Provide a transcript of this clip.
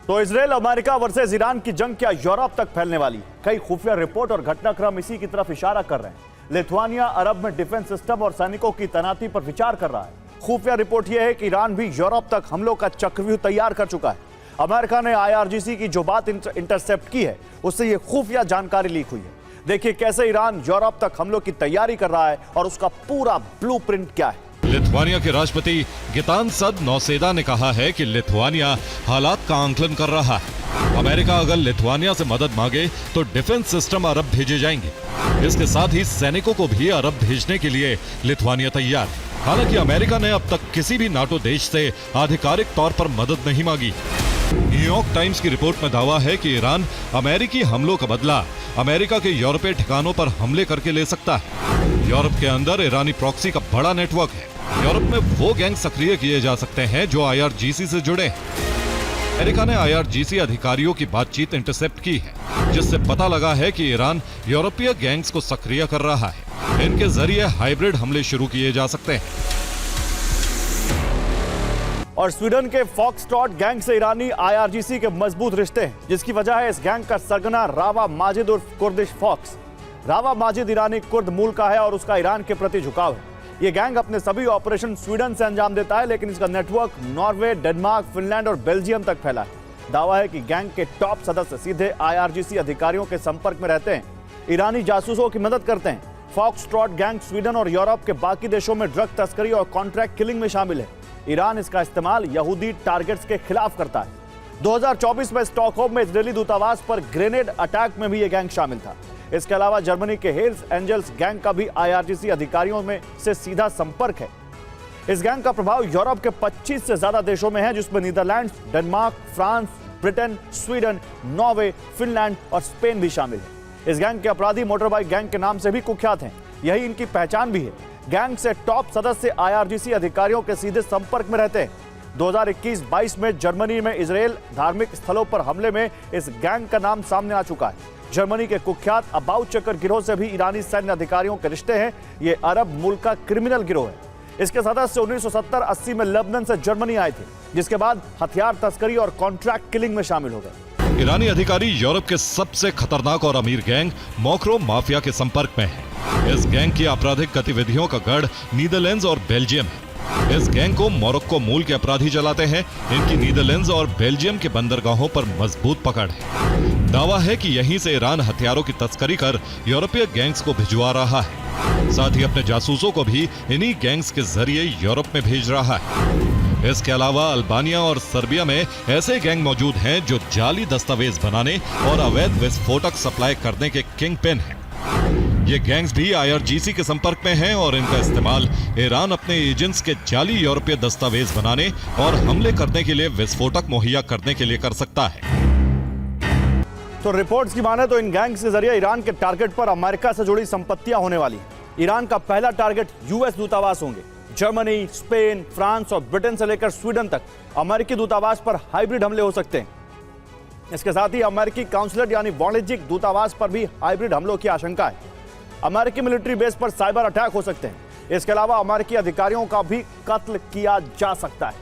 तो Israel America versus Iran की जंग क्या यूरोप तक फैलने वाली है? कई खुफिया रिपोर्ट और घटनाक्रम इसी की तरफ इशारा कर रहे हैं। लिथुआनिया अरब में डिफेंस सिस्टम और सैनिकों की तैनाती पर विचार कर रहा है। खुफिया रिपोर्ट यह है कि ईरान भी यूरोप तक हमलों का चक्रव्यूह तैयार कर चुका है। अमेरिका ने IRGC की जो बात इंटरसेप्ट की है उससे यह खुफिया जानकारी लीक हुई है। देखिए कैसे ईरान यूरोप तक हमलों की तैयारी कर रहा है और उसका पूरा ब्लूप्रिंट क्या है। लिथुआनिया के राष्ट्रपति गितानसद नौसेदा ने कहा है कि लिथुआनिया हालात का आंकलन कर रहा है। अमेरिका अगर लिथुआनिया से मदद मांगे तो डिफेंस सिस्टम अरब भेजे जाएंगे। इसके साथ ही सैनिकों को भी अरब भेजने के लिए लिथुआनिया तैयार है। हालांकि अमेरिका ने अब तक किसी भी नाटो देश से आधिकारिक तौर पर मदद नहीं मांगी। न्यूयॉर्क टाइम्स की रिपोर्ट में दावा है कि ईरान अमेरिकी हमलों का बदला अमेरिका के यूरोपीय ठिकानों पर हमले करके ले सकता है। यूरोप के अंदर ईरानी प्रॉक्सी का बड़ा नेटवर्क है। यूरोप में वो गैंग सक्रिय किए जा सकते हैं जो IRGC से जुड़े हैं। अमेरिका ने IRGC अधिकारियों की बातचीत इंटरसेप्ट की है, जिससे पता लगा है कि ईरान यूरोपीय गैंग्स को सक्रिय कर रहा है। इनके जरिए हाइब्रिड हमले शुरू किए जा सकते हैं। और स्वीडन के फॉक्सट्रॉट गैंग से ईरानी IRGC के मजबूत रिश्ते हैं, जिसकी वजह है इस गैंग का सरगना रावा माजिद उर्फ कुर्दिश फॉक्स। रावा माजिद ईरानी कुर्द मूल का है और उसका ईरान के प्रति झुकाव है। ये गैंग अपने सभी ऑपरेशन स्वीडन से अंजाम देता है, लेकिन इसका नेटवर्क नॉर्वे, डेनमार्क, फिनलैंड और बेल्जियम तक फैला है। दावा है कि गैंग के टॉप सदस्य सीधे IRGC अधिकारियों के संपर्क में रहते हैं, ईरानी जासूसों की मदद करते हैं। फॉक्सट्रॉट गैंग स्वीडन और यूरोप के बाकी देशों में ड्रग तस्करी और कॉन्ट्रैक्ट किलिंग में शामिल है। ईरान इसका इस्तेमाल यहूदी टारगेट्स के खिलाफ करता है। 2024 में स्टॉकहोम में इजरायली दूतावास पर ग्रेनेड अटैक में भी यह गैंग शामिल था। इसके अलावा जर्मनी के हेल्स एंजल्स गैंग का भी IRGC अधिकारियों में से सीधा संपर्क है। इस गैंग का प्रभाव यूरोप के 25 से ज्यादा देशों में है, जिसमें Netherlands, Denmark, France, Britain, Sweden, Norway, Finland और स्पेन भी शामिल है। इस गैंग के अपराधी मोटरबाइक गैंग के नाम से भी कुख्यात हैं। यही इनकी पहचान भी है। गैंग से टॉप सदस्य IRGC अधिकारियों के सीधे संपर्क में रहते हैं। 2021-22 में जर्मनी में इजरायल धार्मिक स्थलों पर हमले में इस गैंग का नाम सामने आ चुका है। जर्मनी के कुख्यात अबाउट चक्कर गिरोह से भी ईरानी सैन्य अधिकारियों के रिश्ते हैं। ये अरब मूल का क्रिमिनल गिरोह है। इसके सदस्य 1970-80 में लेबनान से जर्मनी आए थे, जिसके बाद हथियार तस्करी और कॉन्ट्रैक्ट किलिंग में शामिल हो गए। ईरानी अधिकारी यूरोप के सबसे खतरनाक और अमीर गैंग मोक्रो माफिया के संपर्क में है। इस गैंग की आपराधिक गतिविधियों का गढ़ नीदरलैंड्स और बेल्जियम है। इस गैंग को मोरक्को मूल के अपराधी चलाते हैं। इनकी नीदरलैंड्स और बेल्जियम के बंदरगाहों पर मजबूत पकड़ है। दावा है कि यहीं से ईरान हथियारों की तस्करी कर यूरोपीय गैंग्स को भिजवा रहा है। साथ ही अपने जासूसों को भी इन्हीं गैंग्स के जरिए यूरोप में भेज रहा है। इसके अलावा अल्बानिया और सर्बिया में ऐसे गैंग मौजूद हैं जो जाली दस्तावेज बनाने और अवैध विस्फोटक सप्लाई करने के किंग पिन हैं। ये गैंग्स भी IRGC के संपर्क में हैं और इनका इस्तेमाल ईरान अपने एजेंट्स के जाली यूरोपीय दस्तावेज बनाने और हमले करने के लिए विस्फोटक मुहैया करने के लिए कर सकता है। तो रिपोर्ट्स की माने तो इन गैंग्स के जरिए ईरान के टारगेट पर अमेरिका से जुड़ी संपत्तियां होने वाली हैं। ईरान का पहला टारगेट US दूतावास होंगे। जर्मनी, स्पेन, फ्रांस और ब्रिटेन से लेकर स्वीडन तक अमेरिकी दूतावास पर हाइब्रिड हमले हो सकते हैं। इसके साथ ही अमेरिकी काउंसलेट यानी वाणिज्यिक दूतावास पर भी हाइब्रिड हमलों की आशंका है। अमेरिकी मिलिट्री बेस पर साइबर अटैक हो सकते हैं। इसके अलावा अमेरिकी अधिकारियों का भी कत्ल किया जा सकता है।